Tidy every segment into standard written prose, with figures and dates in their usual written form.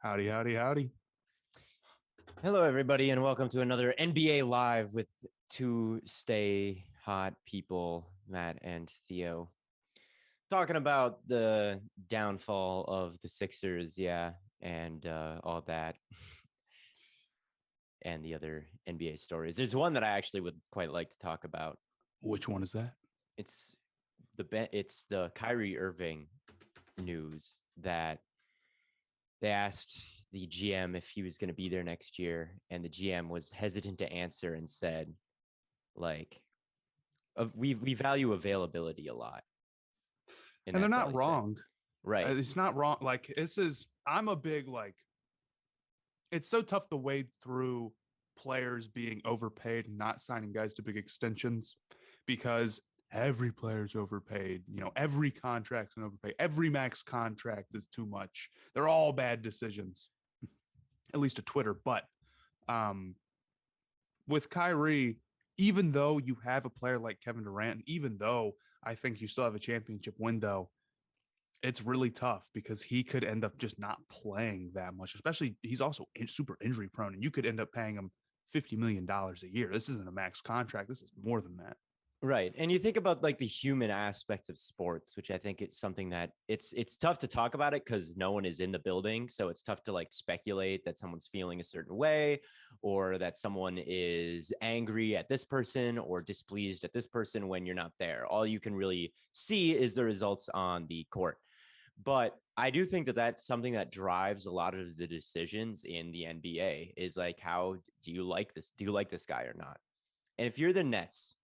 Howdy, howdy, howdy. Hello, everybody, and welcome to another NBA Live with two stay hot people, Matt and Theo, talking about the downfall of the Sixers, and all that, and the other NBA stories. There's one that I actually would quite like to talk about. Which one is that? It's the Kyrie Irving news that they asked the GM if he was going to be there next year, and the GM was hesitant to answer and said, like, we value availability a lot. And they're not wrong. Right. It's not wrong. Like, I'm a big, it's so tough to wade through players being overpaid and not signing guys to big extensions because every player's overpaid. Every contract's an overpay. Every max contract is too much. They're all bad decisions, at least to Twitter. But with Kyrie, even though you have a player like Kevin Durant, even though I think you still have a championship window, it's really tough because he could end up just not playing that much, especially he's also super injury prone, and you could end up paying him $50 million a year. This isn't a max contract. This is more than that. Right. And you think about like the human aspect of sports, which I think it's something that it's tough to talk about it because no one is in the building. So it's tough to like speculate that someone's feeling a certain way or that someone is angry at this person or displeased at this person when you're not there. All you can really see is the results on the court. But I do think that that's something that drives a lot of the decisions in the NBA is like, how do you like this? Do you like this guy or not? And if you're the Nets,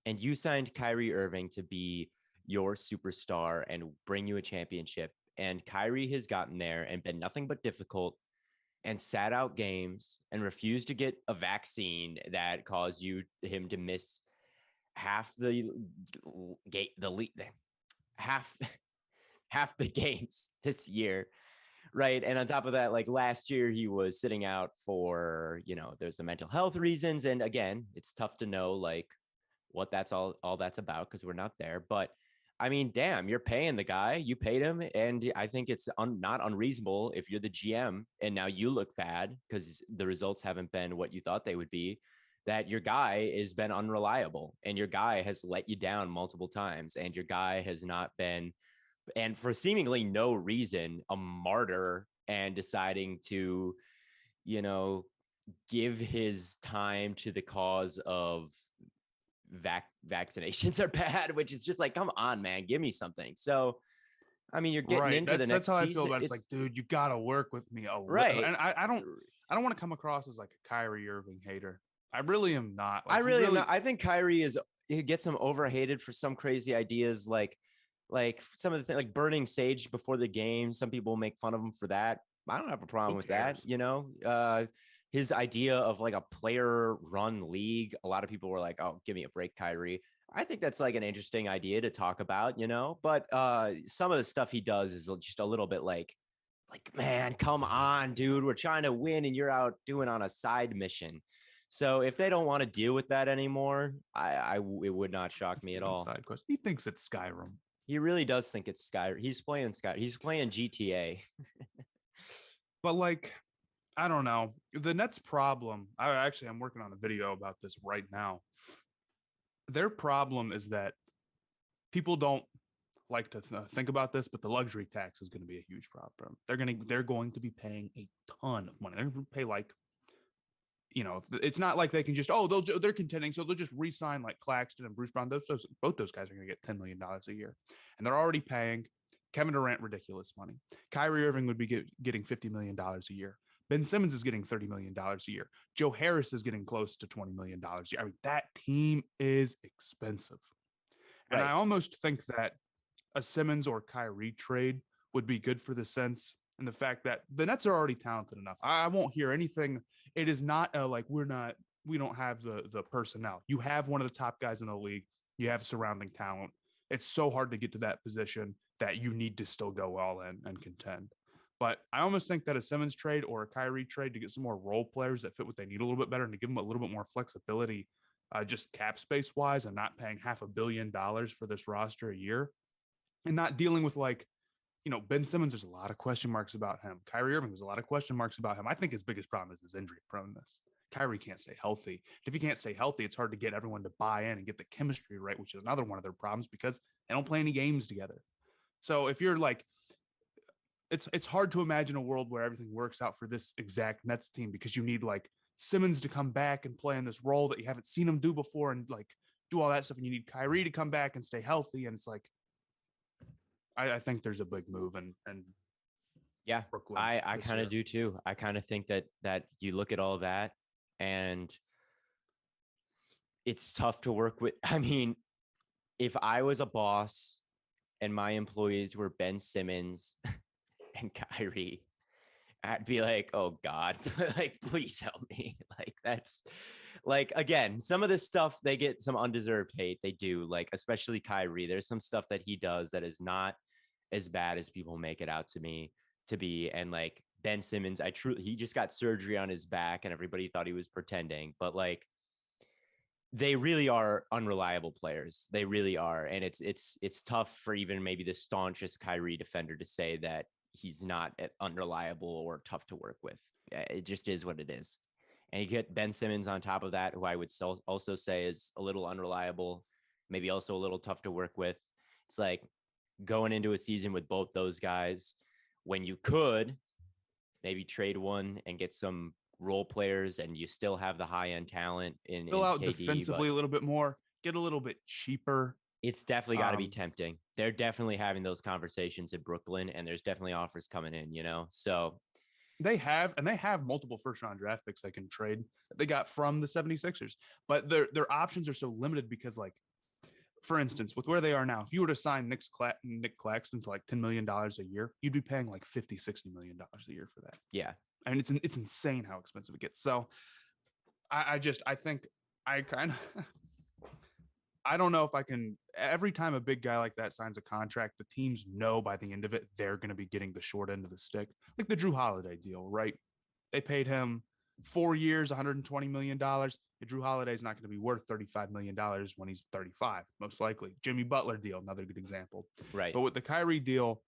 and you signed Kyrie Irving to be your superstar and bring you a championship, and Kyrie has gotten there and been nothing but difficult and sat out games and refused to get a vaccine that caused him to miss half the half the games this year. Right. And on top of that, like last year, he was sitting out for, there's the mental health reasons. And again, it's tough to know like what that's all that's about because we're not there. But I mean, damn, you're paying the guy, you paid him. And I think it's not unreasonable if you're the GM and now you look bad because the results haven't been what you thought they would be, that your guy has been unreliable and your guy has let you down multiple times and your guy has not been, and for seemingly no reason, a martyr and deciding to, give his time to the cause of vaccinations are bad, which is just like, come on, man, give me something. So, I mean, you're getting into the next season. That's how season. I feel about it. It's like, dude, you got to work with me a right. And I don't want to come across as like a Kyrie Irving hater. I really am not. Like, I really am not. I think Kyrie he gets him overhated for some crazy ideas, like some of the things, like burning sage before the game. Some people make fun of him for that. I don't have a problem with that. His idea of like a player run league. A lot of people were like, oh, give me a break, Kyrie. I think that's like an interesting idea to talk about, but some of the stuff he does is just a little bit like, man, come on, dude, we're trying to win and you're out doing on a side mission. So if they don't want to deal with that anymore, it would not shock me at all. Side quest. He thinks it's Skyrim. He really does think it's Skyrim. He's playing GTA. But like, I don't know. The Nets' problem, I'm working on a video about this right now. Their problem is that people don't like to think about this, but the luxury tax is going to be a huge problem. They're going to be paying a ton of money. They're going to pay like, it's not like they can just, they're contending, so they'll just re-sign like Claxton and Bruce Brown. Both those guys are going to get $10 million a year, and they're already paying Kevin Durant ridiculous money. Kyrie Irving would be getting $50 million a year. Ben Simmons is getting $30 million a year. Joe Harris is getting close to $20 million a year. I mean, that team is expensive. Right. And I almost think that a Simmons or Kyrie trade would be good for the sense and the fact that the Nets are already talented enough. I won't hear anything. It is not like we don't have the personnel. You have one of the top guys in the league. You have surrounding talent. It's so hard to get to that position that you need to still go all in and contend. But I almost think that a Simmons trade or a Kyrie trade to get some more role players that fit what they need a little bit better and to give them a little bit more flexibility, just cap space wise, and not paying $500 million for this roster a year and not dealing with like Ben Simmons, there's a lot of question marks about him. Kyrie Irving, there's a lot of question marks about him. I think his biggest problem is his injury proneness. Kyrie can't stay healthy. If he can't stay healthy, it's hard to get everyone to buy in and get the chemistry right, which is another one of their problems because they don't play any games together. So if you're like, it's hard to imagine a world where everything works out for this exact Nets team because you need like Simmons to come back and play in this role that you haven't seen him do before and like do all that stuff. And you need Kyrie to come back and stay healthy. And it's like, I think there's a big move and yeah, Brooklyn. I kind of do too. I kind of think that you look at all that and it's tough to work with. I mean, if I was a boss and my employees were Ben Simmons and Kyrie, I'd be like, oh God, like, please help me. Like, that's like, again, some of this stuff, they get some undeserved hate. They do, like, especially Kyrie. There's some stuff that he does that is not as bad as people make it out to me to be. And like Ben Simmons, he just got surgery on his back and everybody thought he was pretending, but like, they really are unreliable players. They really are. And it's tough for even maybe the staunchest Kyrie defender to say that he's not unreliable or tough to work with. It just is what it is. And you get Ben Simmons on top of that, who I would also say is a little unreliable, maybe also a little tough to work with. It's like going into a season with both those guys when you could maybe trade one and get some role players and you still have the high end talent in out KD, defensively a little bit more, get a little bit cheaper. It's definitely got to be tempting. They're definitely having those conversations in Brooklyn and there's definitely offers coming in, so they have multiple first round draft picks they can trade that they got from the 76ers, but their options are so limited because, like, for instance, with where they are now, if you were to sign Nick Claxton to like $10 million a year, you'd be paying like $50-60 million a year for that. Yeah. I mean, it's insane how expensive it gets. So I think I kind of, I don't know if I can, every time a big guy like that signs a contract, the teams know by the end of it, they're going to be getting the short end of the stick. Like the Jrue Holiday deal, right? They paid him 4 years, $120 million. Jrue Holiday's not going to be worth $35 million when he's 35, most likely. Jimmy Butler deal, another good example. Right. But with the Kyrie deal,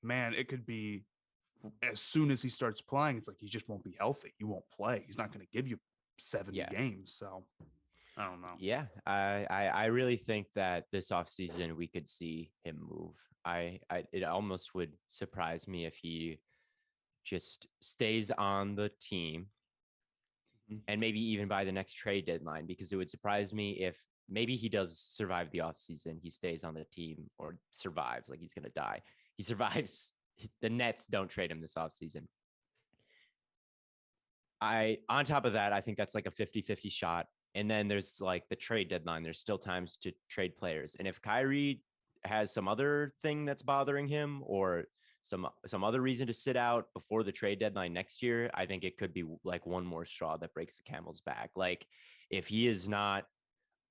man, it could be as soon as he starts playing, it's like he just won't be healthy. He won't play. He's not going to give you 70 games. So I don't know. Yeah, I really think that this offseason we could see him move. It almost would surprise me if he just stays on the team and maybe even by the next trade deadline, because it would surprise me if maybe he does survive the offseason. He stays on the team or survives, like he's going to die. He survives. The Nets don't trade him this offseason. On top of that, I think that's like a 50-50 shot. And then there's like the trade deadline. There's still times to trade players. And if Kyrie has some other thing that's bothering him or some other reason to sit out before the trade deadline next year, I think it could be like one more straw that breaks the camel's back. Like if he is not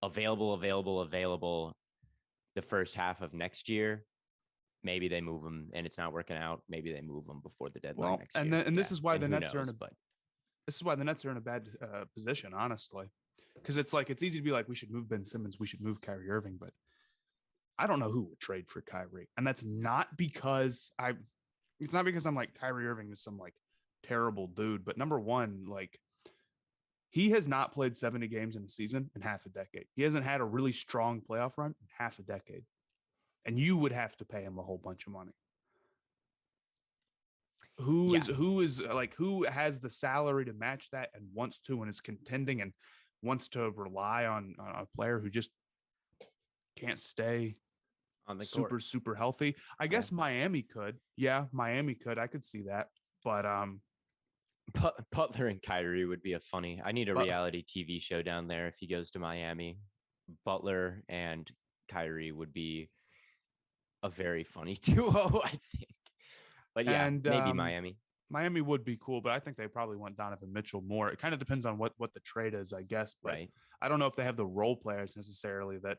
available the first half of next year, maybe they move him and it's not working out. Maybe they move him before the deadline next year. And this is why the Nets are in a bad position, honestly. Because it's like, it's easy to be like, we should move Ben Simmons, we should move Kyrie Irving, but I don't know who would trade for Kyrie. And that's not because it's not because I'm like Kyrie Irving is some like terrible dude, but number one, like he has not played 70 games in a season in half a decade. He hasn't had a really strong playoff run in half a decade. And you would have to pay him a whole bunch of money. Who has the salary to match that and wants to and is contending and wants to rely on a player who just can't stay on the super healthy. I guess Miami could. Yeah, Miami could. I could see that. But Butler and Kyrie would be I need a reality TV show down there if he goes to Miami. Butler and Kyrie would be a very funny duo, I think. But yeah, maybe Miami. Miami would be cool, but I think they probably want Donovan Mitchell more. It kind of depends on what the trade is, I guess. But right. I don't know if they have the role players necessarily that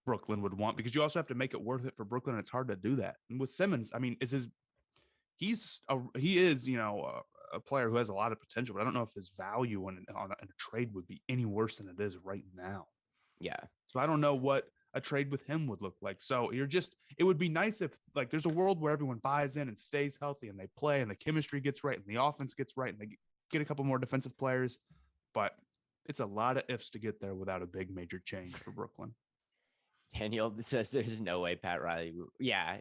Brooklyn would want, because you also have to make it worth it for Brooklyn. And it's hard to do that. And with Simmons, I mean, he is a player who has a lot of potential, but I don't know if his value in a trade would be any worse than it is right now. Yeah. So I don't know what a trade with him would look like. So it would be nice if like there's a world where everyone buys in and stays healthy and they play and the chemistry gets right and the offense gets right and they get a couple more defensive players. But it's a lot of ifs to get there without a big major change for Brooklyn. Daniel says there's no way Pat Riley.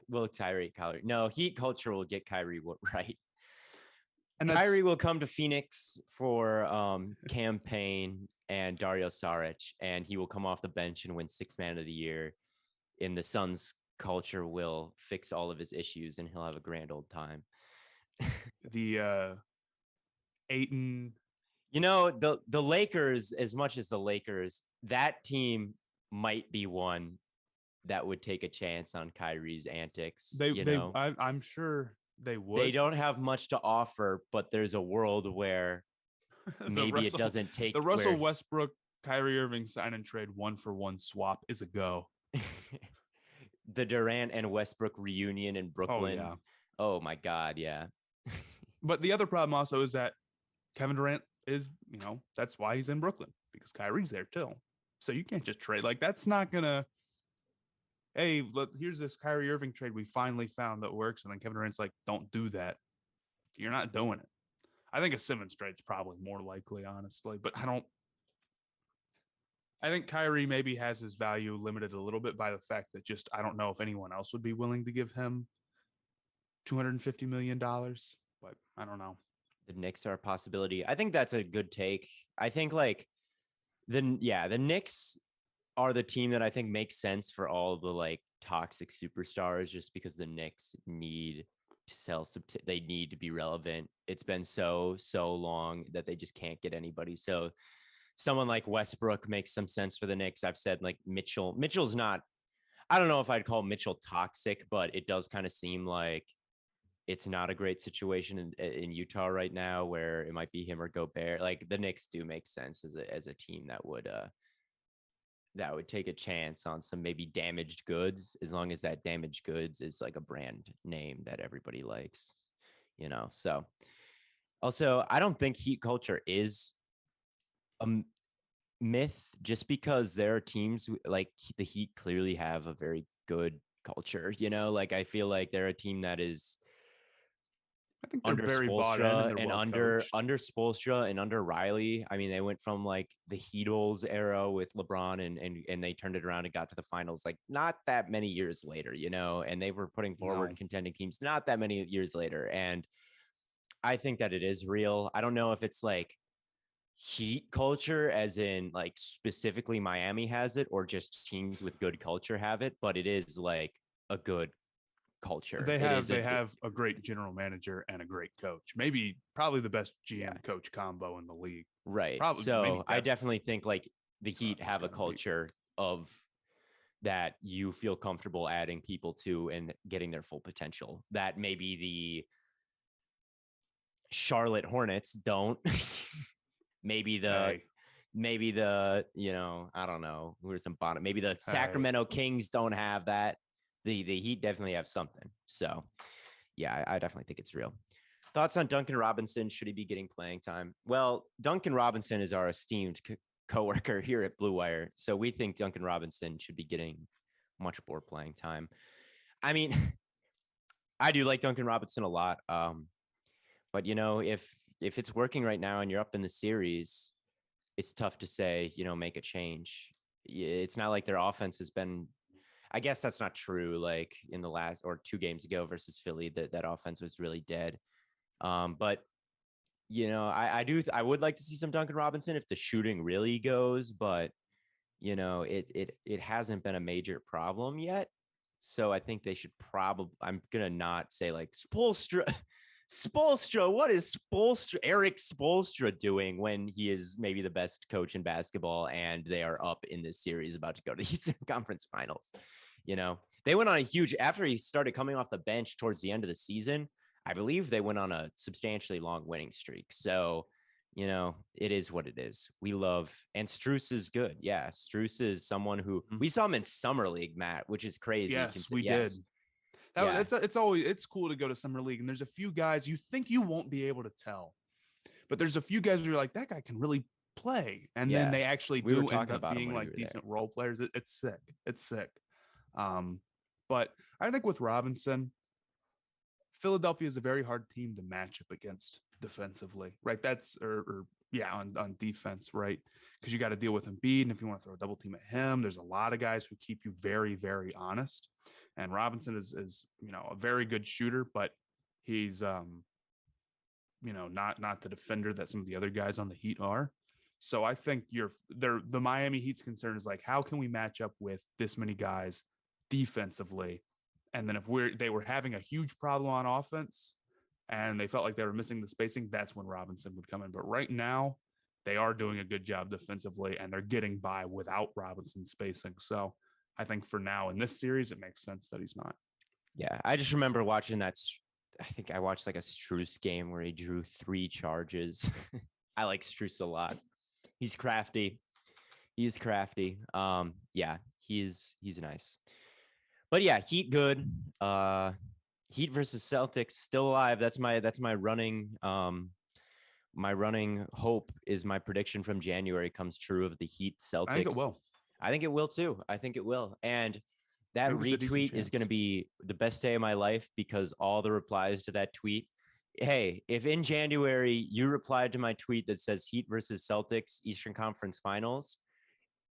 Will Kyrie. No, Heat culture will get Kyrie right. And Kyrie will come to Phoenix for campaign and Dario Saric, and he will come off the bench and win Sixth Man of the Year. And the Suns culture will fix all of his issues, and he'll have a grand old time. The Ayton. You know, the Lakers, as much as the Lakers, that team might be one that would take a chance on Kyrie's antics. I'm sure they would. They don't have much to offer, but there's a world where maybe it doesn't take the Russell Westbrook, Kyrie Irving sign and trade 1-for-1 swap is a go. The Durant and Westbrook reunion in Brooklyn. Oh, yeah. Oh my God, yeah. But the other problem also is that Kevin Durant is, that's why he's in Brooklyn, because Kyrie's there too. So you can't just trade. Like, that's not gonna. Hey, look, here's this Kyrie Irving trade we finally found that works. And then Kevin Durant's like, don't do that. You're not doing it. I think a Simmons trade's probably more likely, honestly. But I think Kyrie maybe has his value limited a little bit by the fact that I don't know if anyone else would be willing to give him $250 million. But I don't know. The Knicks are a possibility. I think that's a good take. I think the Knicks are the team that I think makes sense for all the toxic superstars, just because the Knicks need to sell they need to be relevant. It's been so long that they just can't get anybody. So someone like Westbrook makes some sense for the Knicks. I've said Mitchell's not, I don't know if I'd call Mitchell toxic, but it does kind of seem like it's not a great situation in Utah right now, where it might be him or Gobert. Like, the Knicks do make sense as a team that would take a chance on some maybe damaged goods, as long as that damaged goods is like a brand name that everybody likes, So also, I don't think Heat culture is a myth, just because there are teams like the Heat clearly have a very good culture, I feel like they're a team that is, I think they're very Spoelstra and under Spoelstra and under Riley. I mean, they went from the Heatles era with LeBron and they turned it around and got to the finals not that many years later, and they were putting forward contending teams not that many years later. And I think that it is real. I don't know if it's Heat culture as in specifically Miami has it, or just teams with good culture have it, but it is a good culture. They have a great general manager and a great coach. Probably the best GM coach combo in the league. Right. So I definitely think the Heat have a culture of that you feel comfortable adding people to and getting their full potential, that maybe the Charlotte Hornets don't. maybe the I don't know, who's some bottom. Maybe the Sacramento Kings don't have that. The Heat definitely have something. So, yeah, I definitely think it's real. Thoughts on Duncan Robinson? Should he be getting playing time? Well, Duncan Robinson is our esteemed coworker here at Blue Wire, so we think Duncan Robinson should be getting much more playing time. I mean, I do like Duncan Robinson a lot, but if it's working right now and you're up in the series, it's tough to say make a change. It's not like their offense has been. I guess that's not true. In the last or 2 games ago versus Philly, that offense was really dead. But I would like to see some Duncan Robinson if the shooting really goes, but it hasn't been a major problem yet. So I think they should probably. I'm gonna not say Spoelstra. Spoelstra, what is Eric Spoelstra doing when he is maybe the best coach in basketball and they are up in this series about to go to the Eastern Conference Finals? They went on a huge, after he started coming off the bench towards the end of the season, I believe they went on a substantially long winning streak. So, it is what it is. We love, and Strus is good. Yeah. Strus is someone who we saw him in Summer League, Matt, which is crazy. Yes, we did. It's cool to go to Summer League, and there's a few guys you think you won't be able to tell, but there's a few guys where you're like, that guy can really play, and then Yeah. they actually We were do end talking up about him being when we like were there. decent role players. It's sick. It's sick. But I think with Robinson, Philadelphia is a very hard team to match up against defensively, right? That's or yeah, on defense, right? Because you got to deal with Embiid, and if you want to throw a double team at him, there's a lot of guys who keep you very, very honest. And Robinson is a very good shooter, but he's not the defender that some of the other guys on the Heat are. So I think the Miami Heat's concern is like, how can we match up with this many guys defensively? And then if they were having a huge problem on offense and they felt like they were missing the spacing, that's when Robinson would come in. But right now, they are doing a good job defensively and they're getting by without Robinson spacing. So I think for now in this series, it makes sense that he's not. Yeah, I just remember watching that. I think I watched like a Strus game where he drew 3 charges. I like Strus a lot. He's crafty. He's crafty. Yeah, he's nice. But yeah, Heat good. Heat versus Celtics still alive. That's my running my running hope is my prediction from January comes true of the Heat Celtics. I think it will. I think it will too. I think it will. And that retweet is going to be the best day of my life because all the replies to that tweet. Hey, if in January you replied to my tweet that says Heat versus Celtics Eastern Conference Finals,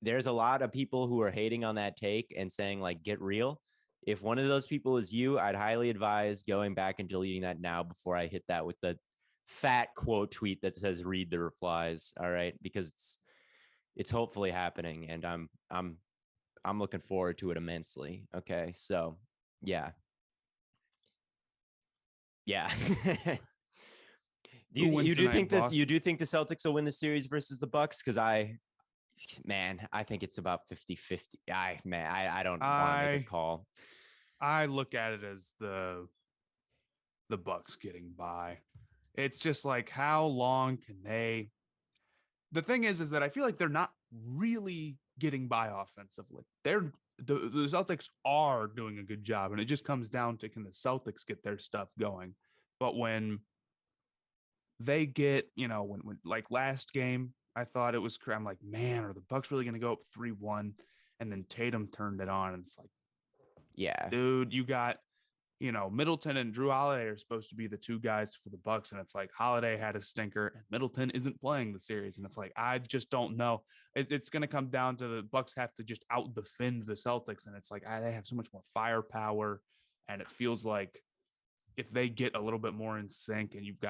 there's a lot of people who are hating on that take and saying like, get real. If one of those people is you, I'd highly advise going back and deleting that now before I hit that with the fat quote tweet that says read the replies. All right, because it's hopefully happening, and I'm looking forward to it immensely. Okay, so yeah. You do think the Celtics will win the series versus the Bucks? Because I think it's about 50-50. I don't want to make a call. I look at it as the Bucks getting by. It's just like, how long can they? The thing is that I feel like they're not really getting by offensively. The Celtics are doing a good job, and it just comes down to, can the Celtics get their stuff going? But when they get, when like last game, I thought it was, I'm like, man, are the Bucks really going to go up 3-1? And then Tatum turned it on, and it's like, yeah, dude, you got, Middleton and Drew Holiday are supposed to be the 2 guys for the Bucks, and it's like Holiday had a stinker, and Middleton isn't playing the series, and it's like, I just don't know. It's going to come down to the Bucks have to just out defend the Celtics, and it's like they have so much more firepower, and it feels like if they get a little bit more in sync, and you've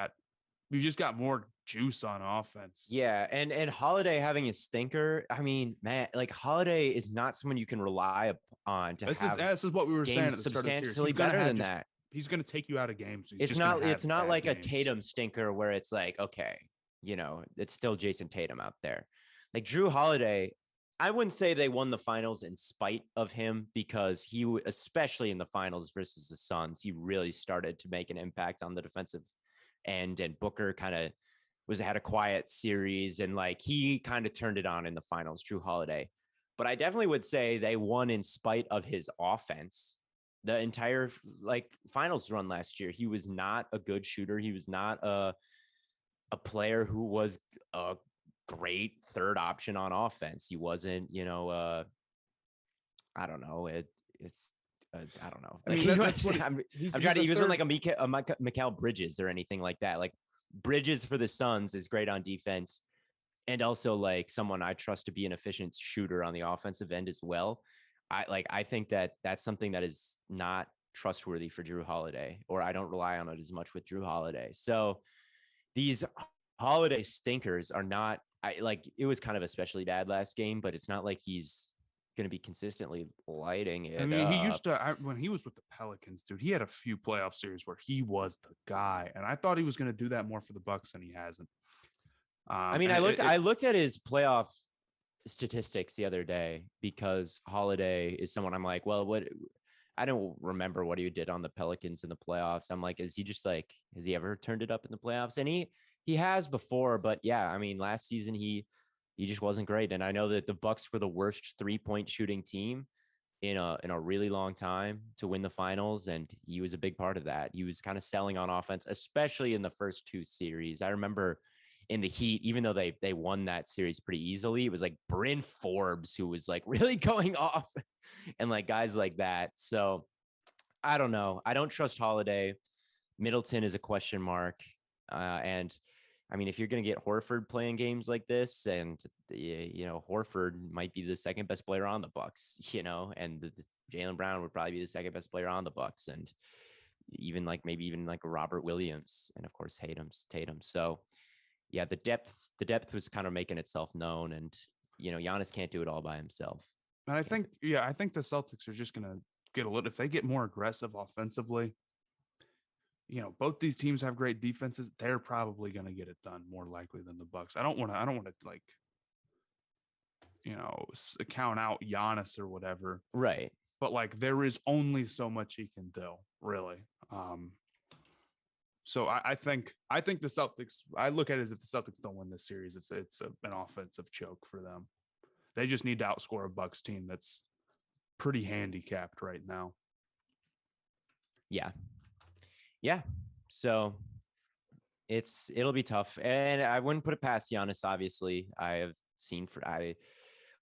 just got more juice on offense. Yeah, and Holiday having a stinker. I mean, man, like Holiday is not someone you can rely on to this have. This is what we were saying at the start of the series. He's better than that. He's going to take you out of games. It's not like games. A Tatum stinker where it's like, okay, it's still Jason Tatum out there. Like Drew Holiday, I wouldn't say they won the finals in spite of him because he, especially in the finals versus the Suns, he really started to make an impact on the defensive end, and Booker kind of had a quiet series, and like he kind of turned it on in the finals, Drew Holiday. But I definitely would say they won in spite of his offense. The entire like finals run last year, he was not a good shooter. He was not a player who was a great third option on offense. He wasn't, I don't know. It's I don't know. Like, I'm trying to. He wasn't like a Mikal Bridges or anything like that. Like Bridges for the Suns is great on defense, and also like someone I trust to be an efficient shooter on the offensive end as well. I think that that's something that is not trustworthy for Drew Holiday, or I don't rely on it as much with Drew Holiday. So these Holiday stinkers are not. It was kind of especially bad last game, but it's not like he's going to be consistently lighting it. I mean, he used to, when he was with the Pelicans, dude, he had a few playoff series where he was the guy, and I thought he was going to do that more for the Bucks, and he hasn't. I mean, I looked at his playoff statistics the other day because Holiday is someone I'm like, well, I don't remember what he did on the Pelicans in the playoffs. I'm like, has he ever turned it up in the playoffs? And he has before, but yeah, I mean, last season he just wasn't great. And I know that the Bucks were the worst 3-point shooting team in a really long time to win the finals. And he was a big part of that. He was kind of selling on offense, especially in the first 2 series. I remember in the Heat, even though they won that series pretty easily, it was like Bryn Forbes who was like really going off and like guys like that. So I don't know. I don't trust Holiday. Middleton is a question mark. And I mean, if you're going to get Horford playing games like this, and Horford might be the second best player on the Bucks, and the Jaylen Brown would probably be the second best player on the Bucks, and even like maybe even like Robert Williams, and of course Tatum. So yeah, the depth was kind of making itself known, and Giannis can't do it all by himself. And I think the Celtics are just going to get a little, if they get more aggressive offensively. Both these teams have great defenses. They're probably going to get it done more likely than the Bucks. I don't want to like, count out Giannis or whatever. Right. But like, there is only so much he can do, really. So I think the Celtics, I look at it as if the Celtics don't win this series, it's an offensive choke for them. They just need to outscore a Bucks team that's pretty handicapped right now. Yeah. Yeah. So it'll be tough. And I wouldn't put it past Giannis, obviously. I have seen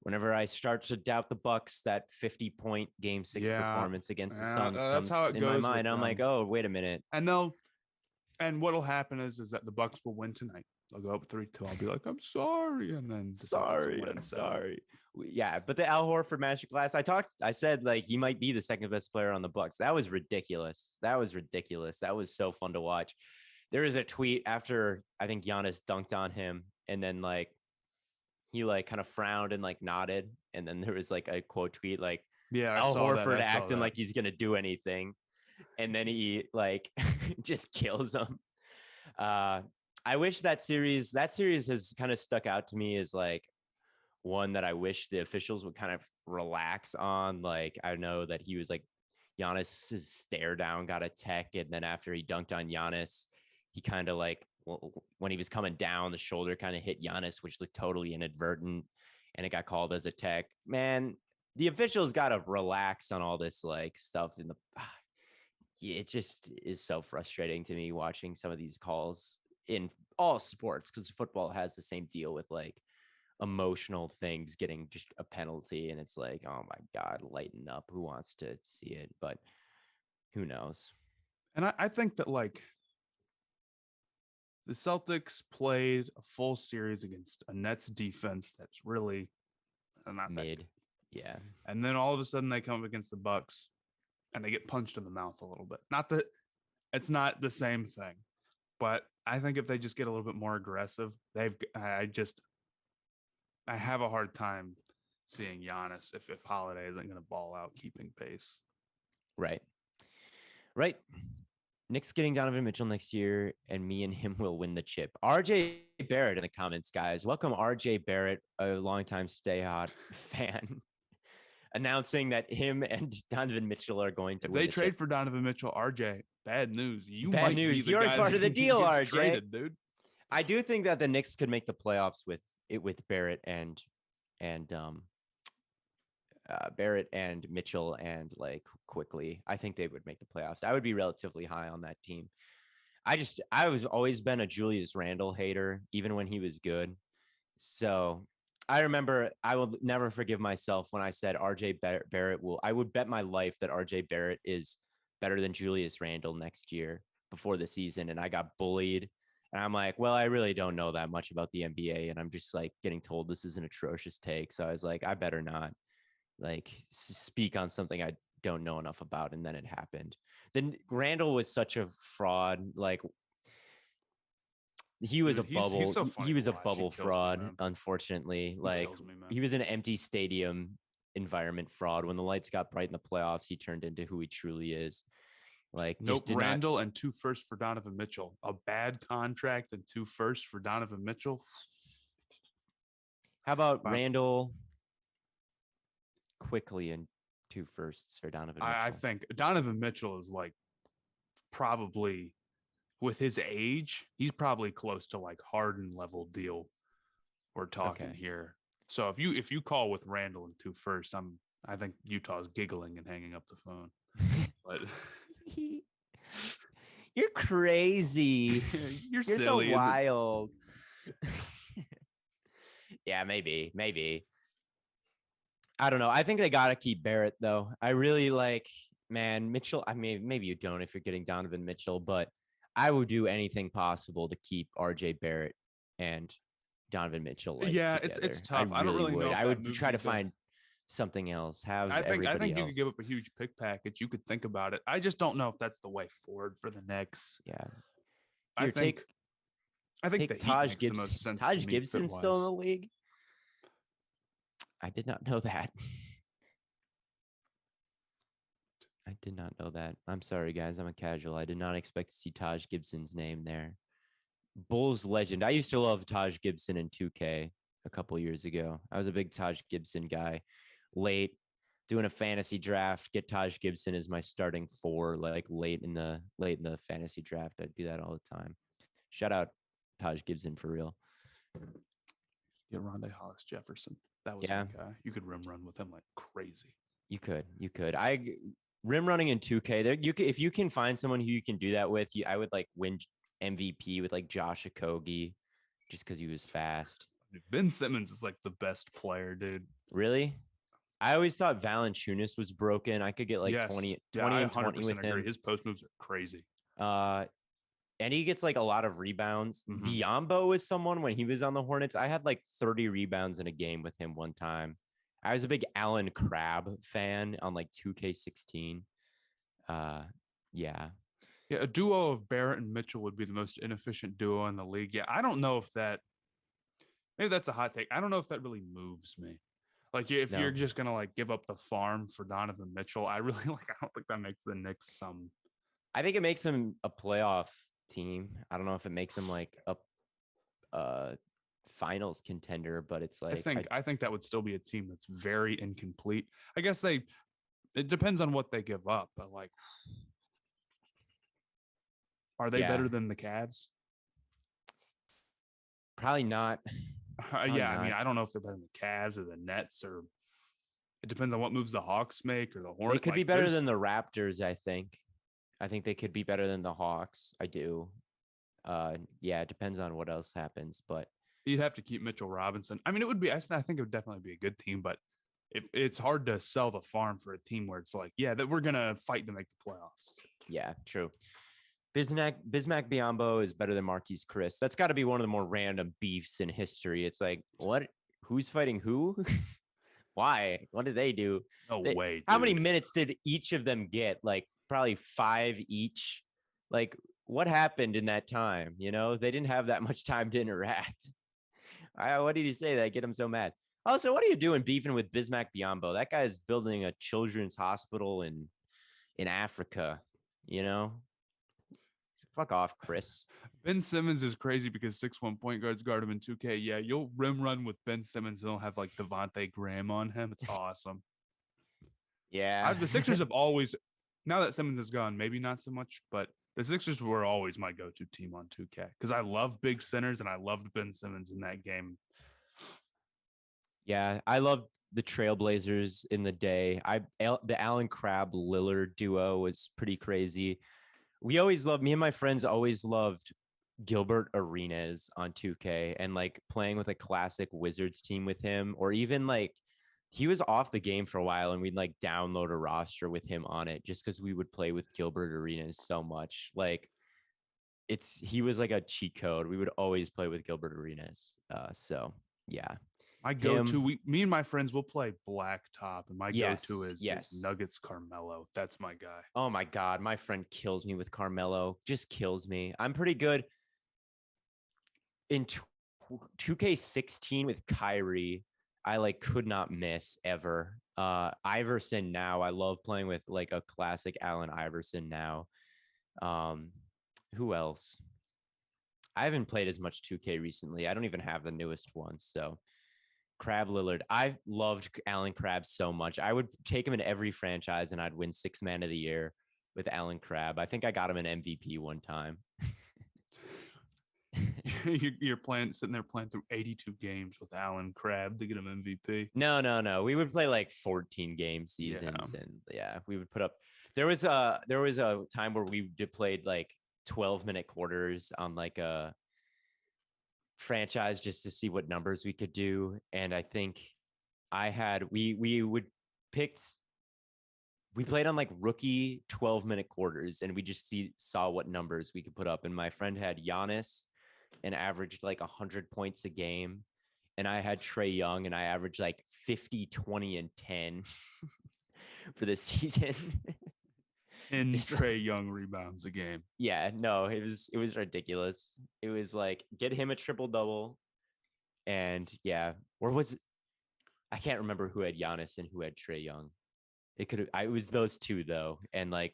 whenever I start to doubt the Bucks, that 50-point game 6 performance against the Suns comes in my mind. I'm like, oh, wait a minute. And what'll happen is that the Bucks will win tonight. They'll go up 3-2. I'll be like, I'm sorry. And then I'm sorry. Yeah, but the Al Horford masterclass, I said like he might be the second best player on the Bucks. That was ridiculous. That was so fun to watch. There was a tweet after I think Giannis dunked on him, and then like he like kind of frowned and like nodded, and then there was like a quote tweet like, Al Horford acting like he's gonna do anything, and then he like just kills him. I wish that series has kind of stuck out to me as like one that I wish the officials would kind of relax on. Like, I know that he was like, Giannis's stare down got a tech. And then after he dunked on Giannis, he kind of like, when he was coming down, the shoulder kind of hit Giannis, which looked totally inadvertent. And it got called as a tech. Man, the officials got to relax on all this like stuff it just is so frustrating to me watching some of these calls in all sports, because football has the same deal with like emotional things getting just a penalty, and it's like, oh my God, lighten up. Who wants to see it? But who knows? And I think that like the Celtics played a full series against a Nets defense that's really not mid. Yeah. And then all of a sudden they come up against the Bucks and they get punched in the mouth a little bit. Not that it's not the same thing, but I think if they just get a little bit more aggressive, I have a hard time seeing Giannis if Holiday isn't going to ball out keeping pace. Right. Knicks getting Donovan Mitchell next year, and me and him will win the chip. RJ Barrett in the comments, guys. Welcome RJ Barrett, a longtime Stay Hot fan, announcing that him and Donovan Mitchell are going to win they the trade chip. for Donovan Mitchell, RJ. Bad news. You're part of the deal, RJ. Traded, dude. I do think that the Knicks could make the playoffs with Barrett and Barrett and Mitchell and like quickly. I think they would make the playoffs. I would be relatively high on that team. I was always been a Julius Randle hater, even when he was good. So I remember I will never forgive myself when I said RJ Barrett I would bet my life that RJ Barrett is better than Julius Randle next year before the season. And I got bullied. And I'm like, well, I really don't know that much about the NBA. And I'm just like getting told this is an atrocious take. So I was like, I better not like speak on something I don't know enough about. And then it happened. Then Randall was such a fraud. Like he was a bubble. So he was a bubble fraud, unfortunately. Like he was an empty stadium environment fraud. When the lights got bright in the playoffs, he turned into who he truly is. Like Randall and 2 firsts for Donovan Mitchell. A bad contract and 2 firsts for Donovan Mitchell. How about Randall quickly and 2 firsts for Donovan Mitchell? I think Donovan Mitchell is like probably, with his age, he's probably close to like Harden level deal we're talking here. So if you call with Randall and 2 firsts, I think Utah's giggling and hanging up the phone. But you're crazy. You're silly. So wild. Yeah, maybe. I don't know. I think they got to keep Barrett, though. I really like, man, Mitchell. I mean, maybe you don't if you're getting Donovan Mitchell, but I would do anything possible to keep RJ Barrett and Donovan Mitchell like Yeah, it's together. I tough. I don't really really know would. if I that would move try to needs a. find something else, have I everybody think you could give else. up a huge pick package. You could think about it. I just don't know if that's the way forward for the Knicks. Yeah. I Here, think I think the take Heat Taj makes the Gibson. most sense to Taj me fit Gibson's still in wise. the league. I did not know that. I did not know that. I'm sorry, guys. I'm a casual. I did not expect to see Taj Gibson's name there. Bulls legend. I used to love Taj Gibson in 2K a couple years ago. I was a big Taj Gibson guy. Late doing a fantasy draft, get Taj Gibson as my starting four, like late in the fantasy draft. I'd do that all the time. Shout out Taj Gibson for real. Get Rondé Hollis Jefferson. That was Yeah. my guy. You could rim run with him like crazy. You could. I rim running in 2K. There, if you can find someone who you can do that with, I would like win MVP with like Josh Okogie, just because he was fast. Ben Simmons is like the best player, dude. Really? I always thought Valanciunas was broken. I could get like 20 and 20 with him. His post moves are crazy. And he gets like a lot of rebounds. Mm-hmm. Biyombo was someone when he was on the Hornets. I had like 30 rebounds in a game with him one time. I was a big Allen Crabbe fan on like 2K16. Yeah. Yeah, a duo of Barrett and Mitchell would be the most inefficient duo in the league. Yeah, I don't know if that. Maybe that's a hot take. I don't know if that really moves me. Like, if you're just gonna like give up the farm for Donovan Mitchell, I really like. I don't think that makes the Knicks some. I think it makes them a playoff team. I don't know if it makes them like a finals contender, but it's like I think that would still be a team that's very incomplete. I guess it depends on what they give up, but like, are they better than the Cavs? Probably not. Yeah, I mean, I don't know if they're better than the Cavs or the Nets, or it depends on what moves the Hawks make or the Hornets. They could be better than the Raptors, I think. I think they could be better than the Hawks. I do. Yeah, it depends on what else happens, but you'd have to keep Mitchell Robinson. I mean, it would be. I think it would definitely be a good team, but it's hard to sell the farm for a team where it's like, yeah, that we're gonna fight to make the playoffs. Yeah, true. Bismack Biyombo is better than Marquise Chris. That's got to be one of the more random beefs in history. It's like, what? Who's fighting who? Why? What did they do? No way. Dude. How many minutes did each of them get? Like probably 5 each. Like what happened in that time? You know, they didn't have that much time to interact. What did he say that get him so mad? Also, what are you doing beefing with Bismack Biyombo? That guy is building a children's hospital in Africa, you know? Fuck off, Chris. Ben Simmons is crazy because 6'1" point guards guard him in 2K. Yeah, you'll rim run with Ben Simmons and they'll have like Devontae Graham on him. It's awesome. Yeah. The Sixers have always, now that Simmons is gone, maybe not so much, but the Sixers were always my go-to team on 2K because I love big centers and I loved Ben Simmons in that game. Yeah, I loved the Trailblazers in the day. The Allen Crabbe Lillard duo was pretty crazy. Me and my friends always loved Gilbert Arenas on 2K and like playing with a classic Wizards team with him, or even like he was off the game for a while and we'd like download a roster with him on it just because we would play with Gilbert Arenas so much. Like he was like a cheat code. We would always play with Gilbert Arenas. So yeah. My go-to, me and my friends will play Blacktop, and my go-to is Nuggets Carmelo. That's my guy. Oh my God, my friend kills me with Carmelo. Just kills me. I'm pretty good in 2K16 with Kyrie. I like could not miss ever. Iverson now. I love playing with like a classic Allen Iverson now. Who else? I haven't played as much 2K recently. I don't even have the newest one, so. Crabbe Lillard. I loved Allen Crabbe so much. I would take him in every franchise and I'd win 6th man of the year with Allen Crabbe. I think I got him an MVP one time. You're sitting there playing through 82 games with Allen Crabbe to get him MVP. No. We would play like 14 game seasons and we would put up. There was a time where we played like 12-minute quarters on like franchise just to see what numbers we could do. And I think picked we played on like rookie 12-minute quarters, and we just saw what numbers we could put up. And my friend had Giannis and averaged like 100 points a game. And I had Trae Young, and I averaged like 50, 20, and 10 for this season. And Trae Young rebounds a game. Yeah, no, it was ridiculous. It was like, get him a triple double. And yeah, I can't remember who had Giannis and who had Trae Young. It was those two though. And like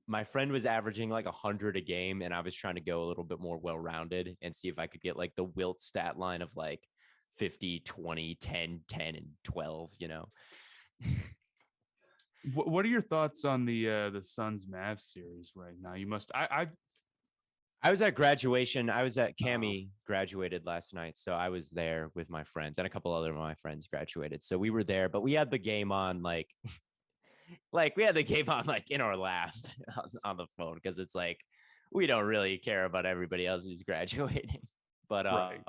my friend was averaging like 100 a game, and I was trying to go a little bit more well-rounded and see if I could get like the Wilt stat line of like 50, 20, 10, 10, and 12, you know. What are your thoughts on the Suns Mavs series right now? You must I was at graduation. I was at Cami graduated last night. So I was there with my friends, and a couple other of my friends graduated. So we were there, but we had the game on like we had the game on like in our lap on the phone, because it's like we don't really care about everybody else who's graduating. But right.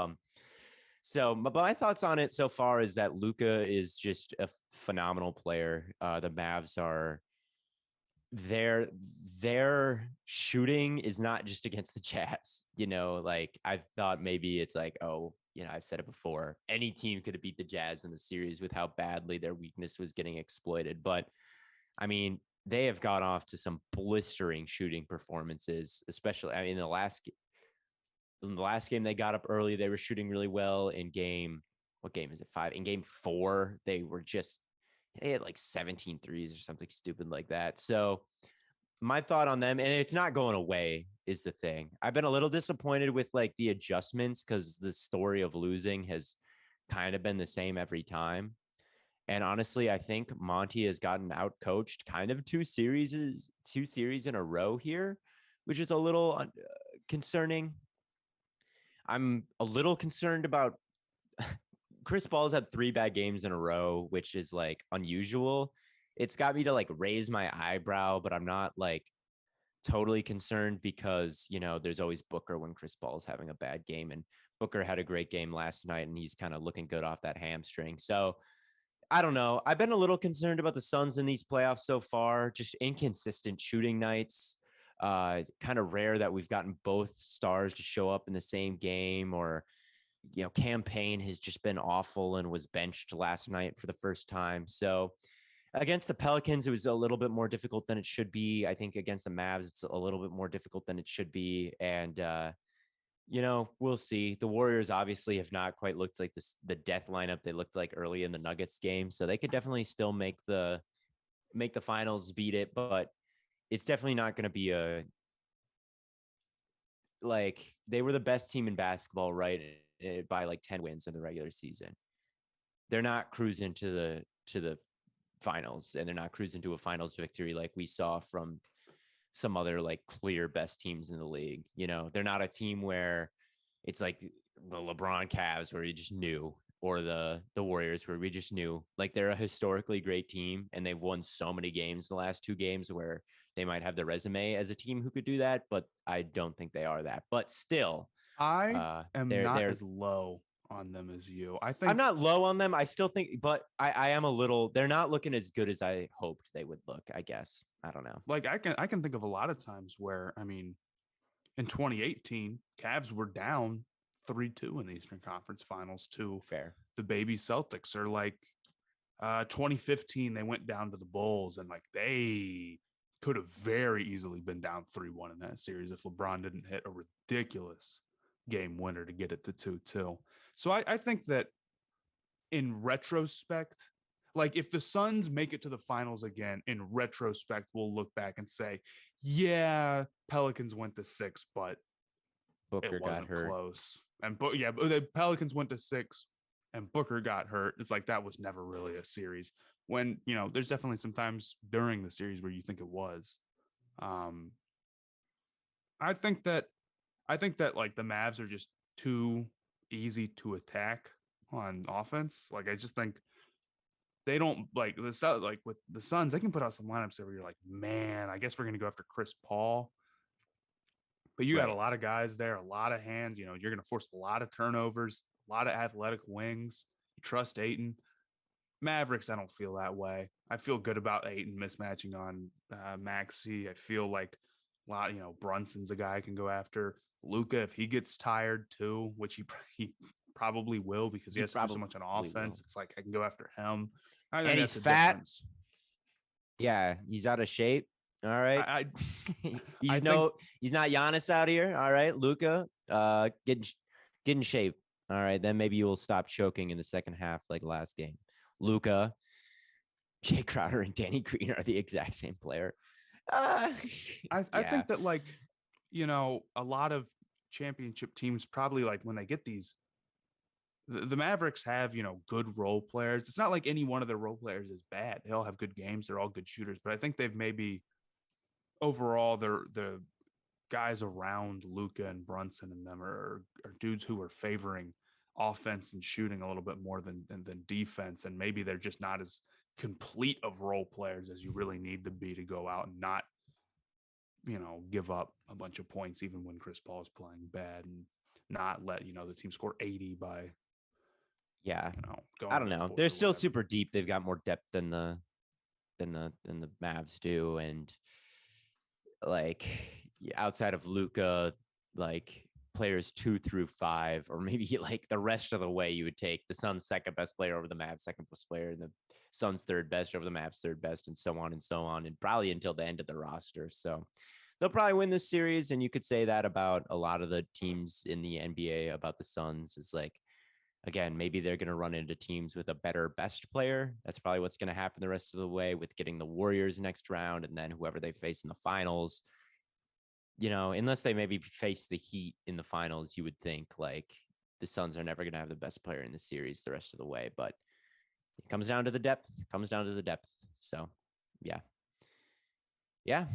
So my thoughts on it so far is that Luka is just a phenomenal player. The Mavs are their shooting is not just against the Jazz. You know, like I thought maybe it's like, oh, you know, I've said it before, any team could have beat the Jazz in the series with how badly their weakness was getting exploited. But I mean, they have got off to some blistering shooting performances, especially in the last game they got up early. They were shooting really well in what game is it? 5. In game 4, they had like 17 threes or something stupid like that. So my thought on them, and it's not going away, is the thing. I've been a little disappointed with like the adjustments, because the story of losing has kind of been the same every time. And honestly, I think Monty has gotten out coached kind of two series in a row here, which is a little concerning. I'm a little concerned about Chris Paul's had 3 bad games in a row, which is like unusual. It's got me to like raise my eyebrow, but I'm not like totally concerned, because, you know, there's always Booker when Chris Paul's having a bad game, and Booker had a great game last night, and he's kind of looking good off that hamstring. So I don't know. I've been a little concerned about the Suns in these playoffs so far, just inconsistent shooting nights. Kind of rare that we've gotten both stars to show up in the same game, or, you know, Cam Payne has just been awful and was benched last night for the first time. So against the Pelicans, it was a little bit more difficult than it should be. I think against the Mavs, it's a little bit more difficult than it should be. And, you know, we'll see. The Warriors obviously have not quite looked like the death lineup they looked like early in the Nuggets game. So they could definitely still make the finals, beat it, but it's definitely not going to be they were the best team in basketball, right? By like 10 wins in the regular season. They're not cruising to the finals, and they're not cruising to a finals victory like we saw from some other like clear best teams in the league. You know, they're not a team where it's like the LeBron Cavs where you just knew, or the Warriors where we just knew. Like, they're a historically great team, and they've won so many games the last 2 games where they might have the resume as a team who could do that, but I don't think they are that. But still, I am not as low on them as you. I think I'm not low on them. I still think, but I am a little. They're not looking as good as I hoped they would look, I guess. I don't know. Like, I can think of a lot of times where, I mean, in 2018, Cavs were down 3-2 in the Eastern Conference Finals to the baby Celtics, or like 2015, they went down to the Bulls, and like they could have very easily been down 3-1 in that series if LeBron didn't hit a ridiculous game winner to get it to 2-2. So I think that in retrospect, like if the Suns make it to the finals again, in retrospect, we'll look back and say, yeah, Pelicans went to 6, but Booker it wasn't got hurt. close. And but the Pelicans went to 6 and Booker got hurt. It's like that was never really a series. When, you know, there's definitely some times during the series where you think it was. I think that like the Mavs are just too easy to attack on offense. Like, I just think they don't like with the Suns, they can put out some lineups where you're like, man, I guess we're gonna go after Chris Paul. But you got a Right. lot of guys there, a lot of hands. You're going to force a lot of turnovers, a lot of athletic wings. You trust Ayton. Mavericks, I don't feel that way. I feel good about Ayton mismatching on Maxey. I feel like a lot, Brunson's a guy I can go after. Luka, if he gets tired too, which he probably will because he He has to do so probably much on will. offense. It's like I can go after him. I think And he's that's a fat. difference. Yeah, he's out of shape. All right. I I he's think he's not Giannis out here. All right, Luca, get in shape. All right, then maybe you will stop choking in the second half like last game. Luca, Jay Crowder, and Danny Green are the exact same player. Uh, I yeah, think that a lot of championship teams probably like when they get these the Mavericks have, good role players. It's not like any one of their role players is bad. They all have good games. They're all good shooters. But I think they've maybe overall the guys around Luka and Brunson and them are dudes who are favoring offense and shooting a little bit more than defense. And maybe they're just not as complete of role players as you really need to be to go out and not, give up a bunch of points even when Chris Paul is playing bad and not let, the team score 80 by yeah. going I don't into the know. fourth They're or still whatever. super deep. They've got more depth than the Mavs do, and like outside of Luca, like players 2 through 5, or maybe like the rest of the way, you would take the Suns' second best player over the Mavs' second best player, and the Suns' third best over the Mavs' third best, and so on, and probably until the end of the roster. So they'll probably win this series, and you could say that about a lot of the teams in the NBA. About the Suns is like, again, maybe they're going to run into teams with a better best player. That's probably what's going to happen the rest of the way with getting the Warriors next round, and then whoever they face in the finals. Unless they maybe face the Heat in the finals, you would think like the Suns are never going to have the best player in the series the rest of the way. But it comes down to the depth. So, yeah. Yeah.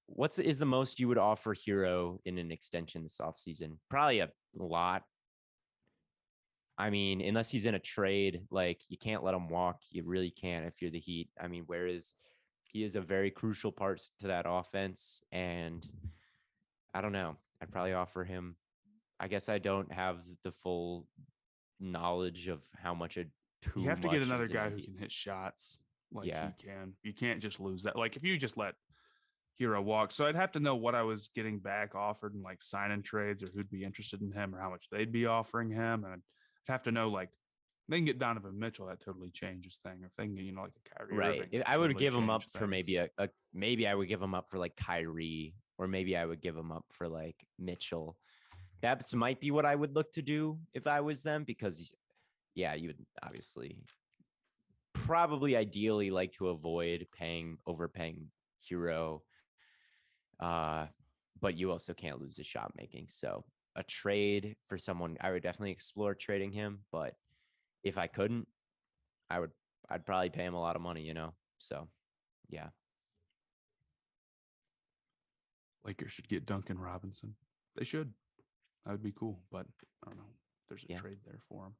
What is the most you would offer Hero in an extension this offseason? Probably a lot. I mean, unless he's in a trade, like you can't let him walk. You really can't if you're the Heat. I mean, he is a very crucial part to that offense. And I don't know. I'd probably offer him. I guess I don't have the full knowledge of how much You too have to get much another is in guy a who Heat. can hit shots like Yeah. he can. You can't just lose that. Like if you just let Hero walk. So I'd have to know what I was getting back offered and like signing trades or who'd be interested in him or how much they'd be offering him. And I'd have to know like they can get Donovan Mitchell, that totally changes things. If they can get, like a Kyrie Right. Irving, that I would totally give him up change for things. maybe I would give him up for like Kyrie, or maybe I would give him up for like Mitchell. That might be what I would look to do if I was them, because yeah, you would obviously probably ideally like to avoid overpaying Hero. But you also can't lose his shot making. So a trade for someone, I would definitely explore trading him. But if I couldn't, I'd probably pay him a lot of money, So yeah. Lakers should get Duncan Robinson. They should. That would be cool. But I don't know. There's a Yeah. trade there for him.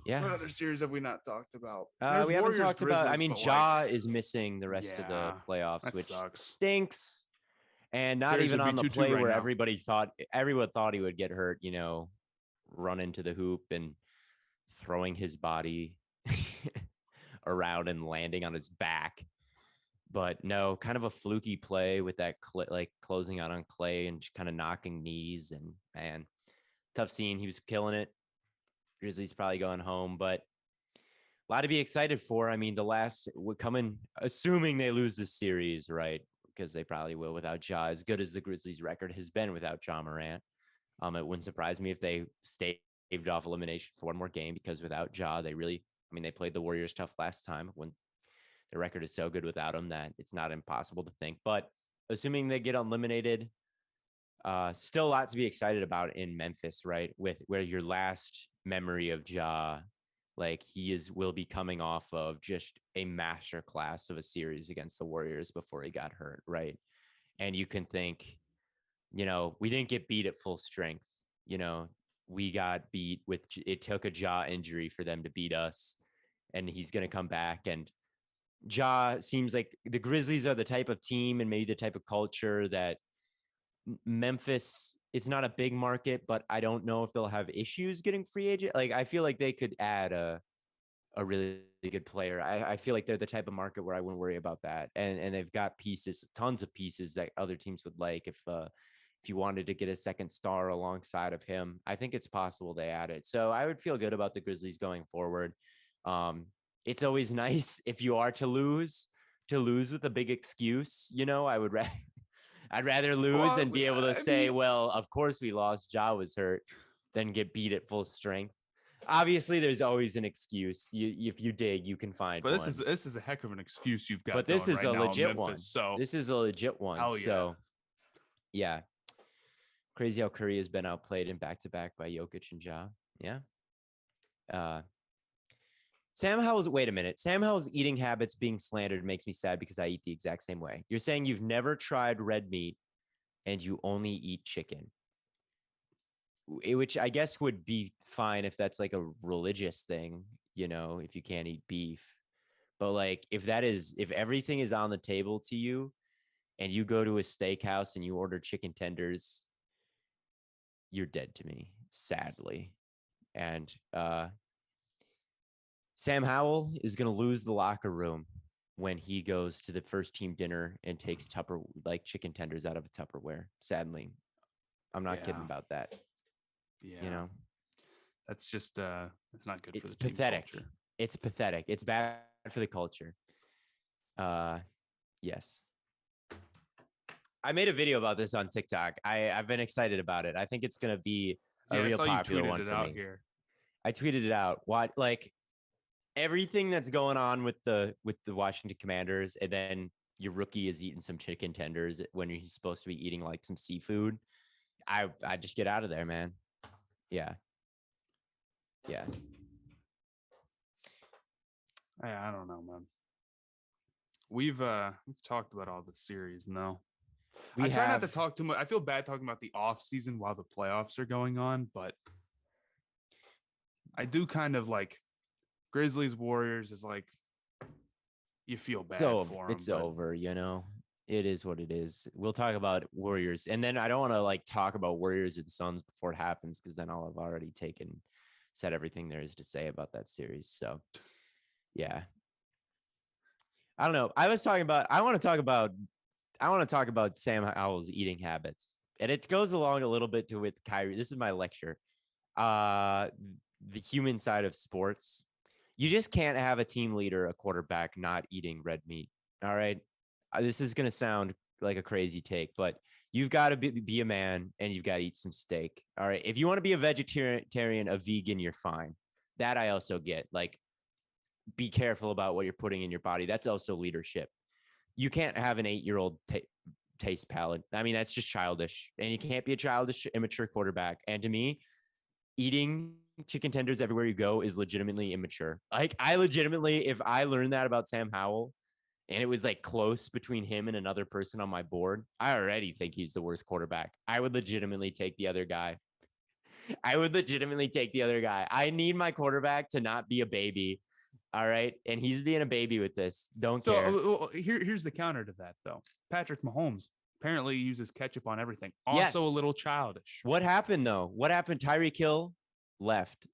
Yeah. What other series have we not talked about? There's We haven't Warriors, talked about, I Grizzlies, mean, but Ja is missing the rest of the yeah, playoffs, that which sucks. stinks. And not Series even would be on the 2-2 play right where now. everyone thought he would get hurt, run into the hoop and throwing his body around and landing on his back. But no, kind of a fluky play with that like closing out on Clay and just kind of knocking knees. And man, tough scene. He was killing it. Grizzlies probably going home, but a lot to be excited for. I mean, the last would come in, assuming they lose this series, right? Because they probably will without Ja, as good as the Grizzlies record has been without Ja Morant. It wouldn't surprise me if they staved off elimination for one more game, because without Ja, they played the Warriors tough last time when the record is so good without him that it's not impossible to think. But assuming they get eliminated, still a lot to be excited about in Memphis, right? With where your last memory of Ja, like will be coming off of just a master class of a series against the Warriors before he got hurt, right? And you can think, we didn't get beat at full strength. We got beat it took a Ja injury for them to beat us, and he's going to come back. And Ja seems like the Grizzlies are the type of team and maybe the type of culture that Memphis, it's not a big market, but I don't know if they'll have issues getting free agent. Like, I feel like they could add a really good player. I feel like they're the type of market where I wouldn't worry about that. And they've got pieces, tons of pieces that other teams would like. If you wanted to get a second star alongside of him, I think it's possible they add it. So I would feel good about the Grizzlies going forward. It's always nice if you are to lose with a big excuse. I'd rather lose and be able to say, well, of course we lost. Ja was hurt, than get beat at full strength. Obviously, there's always an excuse. If you dig, you can find but one. This is a heck of an excuse you've got. But this is right a legit Memphis, one. So this is a legit one. Hell yeah. So yeah, crazy how Curry has been outplayed in back-to-back by Jokic and Ja. Yeah. Sam Howell's, wait a minute. Sam Howell's eating habits being slandered makes me sad because I eat the exact same way. You're saying you've never tried red meat and you only eat chicken, which I guess would be fine if that's like a religious thing, if you can't eat beef. But like, if everything is on the table to you and you go to a steakhouse and you order chicken tenders, you're dead to me, sadly. And Sam Howell is going to lose the locker room when he goes to the first team dinner and takes chicken tenders out of a Tupperware. Sadly, I'm not kidding about that. Yeah, that's just it's not good. It's pathetic. It's pathetic. It's bad for the culture. Yes. I made a video about this on TikTok. I've been excited about it. I think it's going to be a real popular one for me. Here. I tweeted it out. What, like, everything that's going on with the Washington Commanders, and then your rookie is eating some chicken tenders when he's supposed to be eating like some seafood. I just get out of there, man. Yeah. I don't know, man. We've talked about all the series now. I try not to talk too much. I feel bad talking about the offseason while the playoffs are going on, but I do kind of like Grizzlies Warriors is like, you feel bad for them. It's over, It is what it is. We'll talk about Warriors. And then I don't want to like talk about Warriors and Suns before it happens, because then I'll have already said everything there is to say about that series. So yeah. I don't know. I want to talk about Sam Howell's eating habits. And it goes along a little bit with Kyrie. This is my lecture. The human side of sports. You just can't have a team leader, a quarterback, not eating red meat. All right. This is going to sound like a crazy take, but you've got to be a man and you've got to eat some steak. All right. If you want to be a vegetarian, a vegan, you're fine. That I also get. Like, be careful about what you're putting in your body. That's also leadership. You can't have an 8-year-old taste palate. I mean, that's just childish. And you can't be a childish, immature quarterback. And to me, eating chicken tenders everywhere you go is legitimately immature. Like, I legitimately, if I learned that about Sam Howell and it was like close between him and another person on my board, I already think he's the worst quarterback. I would legitimately take the other guy. I need my quarterback to not be a baby. All right. And he's being a baby with this. Don't care. Here's the counter to that, though. Patrick Mahomes apparently uses ketchup on everything. Also a little childish. What happened, though? Tyreek Hill left.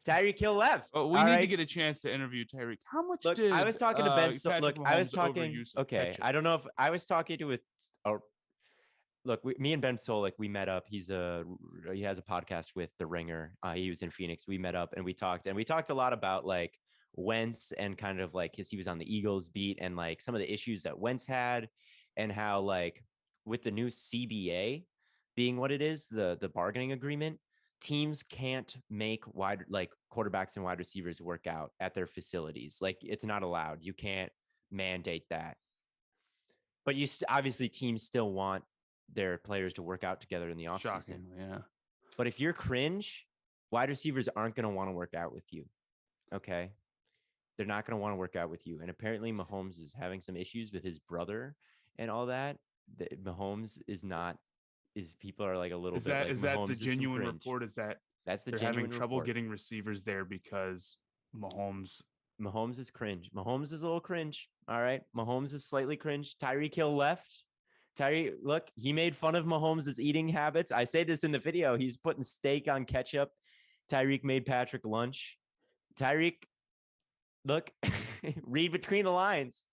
Tyreek Hill left. We need to get a chance to interview Tyreek. How much did I was talking to Ben. I was talking. Okay. Ketchup? I don't know if I was talking to me and Ben Solik, we met up. He has a podcast with The Ringer. He was in Phoenix. We met up and we talked a lot about like Wentz and kind of like he was on the Eagles beat and like some of the issues that Wentz had and how like with the new CBA being what it is, the bargaining agreement, teams can't make quarterbacks and wide receivers work out at their facilities. Like, it's not allowed. You can't mandate that. But obviously teams still want their players to work out together in the offseason. Yeah. But if you're cringe, wide receivers aren't going to want to work out with you. Okay. They're not going to want to work out with you. And apparently Mahomes is having some issues with his brother and all that. Mahomes people are like a little bit. Is that the genuine report? Is that that's the they're genuine having trouble report. Getting receivers there because Mahomes is cringe. Mahomes is a little cringe. All right. Mahomes is slightly cringe. Tyreek Hill left. Tyreek, look, he made fun of Mahomes' eating habits. I say this in the video. He's putting steak on ketchup. Tyreek made Patrick lunch. Tyreek, look, read between the lines.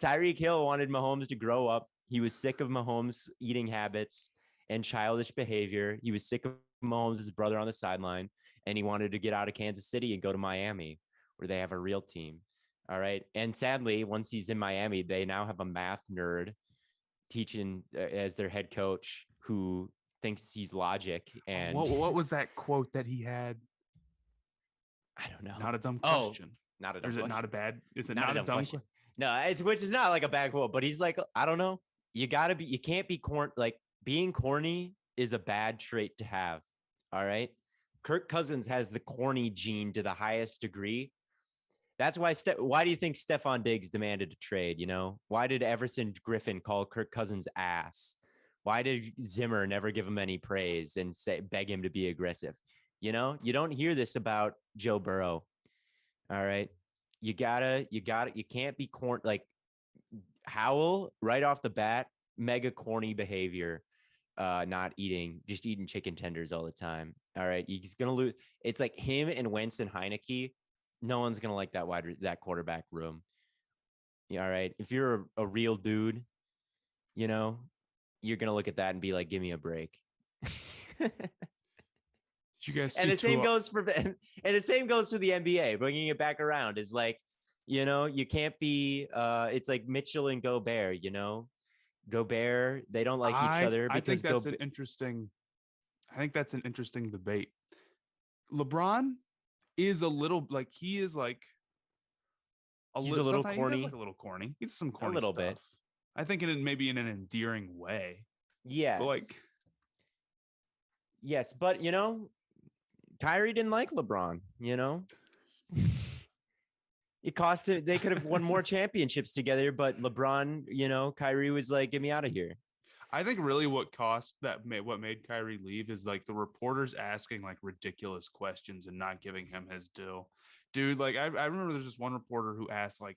Tyreek Hill wanted Mahomes to grow up. He was sick of Mahomes' eating habits and childish behavior. He was sick of Mahomes' brother on the sideline, and he wanted to get out of Kansas City and go to Miami, where they have a real team. All right. And sadly, once he's in Miami, they now have a math nerd teaching as their head coach who thinks he's logic. And what was that quote that he had? I don't know. Not a dumb question. Not a dumb Or is question. it not a bad? Is it not a dumb question? No, it's which is not like a bad quote, but he's like, I don't know. You can't be like being corny is a bad trait to have. All right. Kirk Cousins has the corny gene to the highest degree. That's why why do you think Stephon Diggs demanded a trade? You know, why did Everson Griffin call Kirk Cousins ass? Why did Zimmer never give him any praise and beg him to be aggressive? You know, you don't hear this about Joe Burrow. All right. You can't be corny. Like Howell right off the bat, mega corny behavior, just eating chicken tenders all the time. All right. He's going to lose. It's like him and Wentz and Heineke. No one's going to like that quarterback room. Yeah, all right. If you're a real dude, you know, you're going to look at that and be like, give me a break. Did you guys see and the same goes for the NBA. Bringing it back around is like, you know, you can't be it's like Mitchell and Gobert, you know. Gobert, they don't like each other because I think that's an interesting debate. LeBron is a little like he's a little corny. He like a little corny. He's some corny a little stuff. Bit. I think maybe in an endearing way. Yes. But yes, but you know, Kyrie didn't like LeBron, you know. It cost it. They could have won more championships together, but LeBron, you know, Kyrie was like, "Get me out of here." I think really what made Kyrie leave is like the reporters asking like ridiculous questions and not giving him his due. Dude, like I remember there's this one reporter who asked like,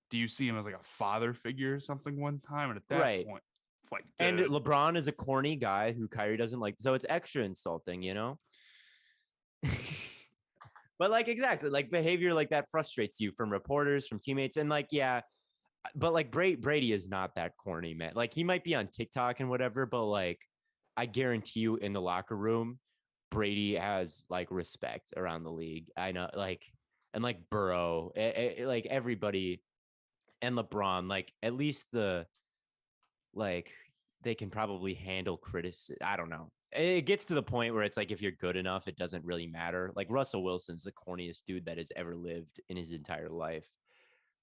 "Do you see him as like a father figure or something?" one time, and at that point, it's like, dude. And LeBron is a corny guy who Kyrie doesn't like, so it's extra insulting, you know. But like exactly, like behavior like that frustrates you from reporters, from teammates, and like but like Brady is not that corny, man. Like he might be on TikTok and whatever, but like I guarantee you in the locker room, Brady has like respect around the league. I know, like, and like Burrow, like everybody, and LeBron, like at least they can probably handle criticism. I don't know. It gets to the point where it's like if you're good enough, it doesn't really matter. Like Russell Wilson's the corniest dude that has ever lived in his entire life.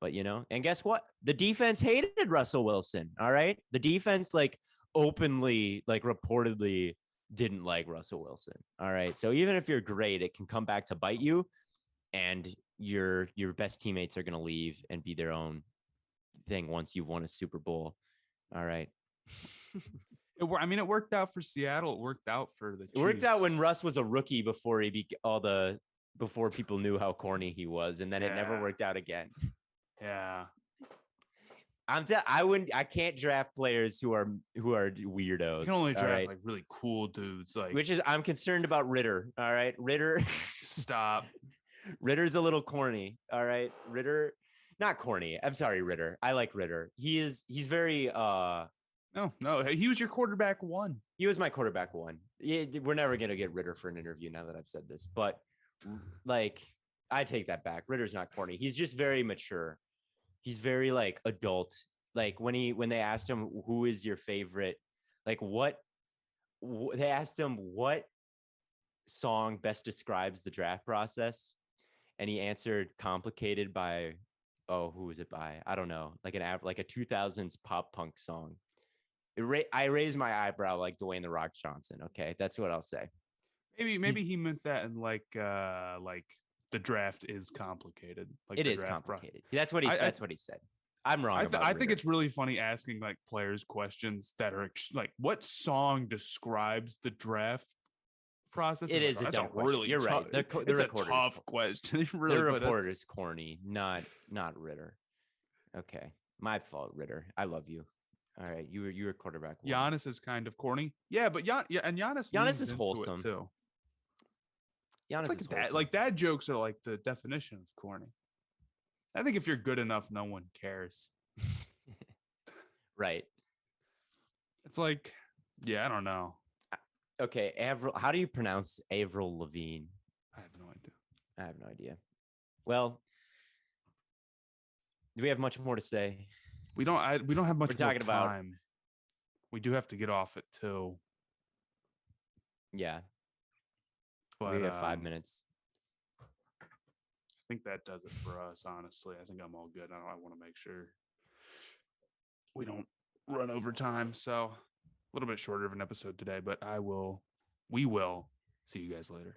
But, you know, and guess what? The defense hated Russell Wilson. All right. The defense like openly, like reportedly didn't like Russell Wilson. All right. So even if you're great, it can come back to bite you, and your best teammates are going to leave and be their own thing once you've won a Super Bowl. All right. It worked out for Seattle. It worked out for the Chiefs. It worked out when Russ was a rookie before before people knew how corny he was, and then it never worked out again. Yeah. I can't draft players who are weirdos. You can only draft like really cool dudes, like I'm concerned about Ritter. All right. Ritter. Stop. Ritter's a little corny. All right. Ritter, not corny. I'm sorry, Ritter. I like Ritter. He's very No, he was your quarterback one. He was my quarterback one. We're never going to get Ritter for an interview now that I've said this, but like, I take that back. Ritter's not corny. He's just very mature. He's very like adult. Like when they asked him, who is your favorite? Like they asked him what song best describes the draft process. And he answered complicated by, who was it by? I don't know. Like a 2000s pop punk song. I raised my eyebrow like Dwayne The Rock Johnson. Okay, that's what I'll say. Maybe he meant that in like the draft is complicated. Like it is complicated. That's what he said. I'm wrong. I think it's really funny asking like players questions that are like, what song describes the draft process? It is a dumb question. Really You're right. It's a tough question. Really the reporter is corny, not Ritter. Okay, my fault, Ritter. I love you. All right, you were quarterback one. Giannis is kind of corny. Yeah, but and Giannis Giannis is into wholesome. it too. Giannis like is that. wholesome. Like dad jokes are like the definition of corny. I think if you're good enough, no one cares. Right. It's like, yeah, I don't know. Okay, Avril. How do you pronounce Avril Lavigne? I have no idea. I have no idea. Well, do we have much more to say? We don't have much We're talking more about- time. We do have to get off it too. Yeah, But we have 5 minutes. I think that does it for us. Honestly, I think I'm all good. I want to make sure we don't run over time. So a little bit shorter of an episode today, but we will see you guys later.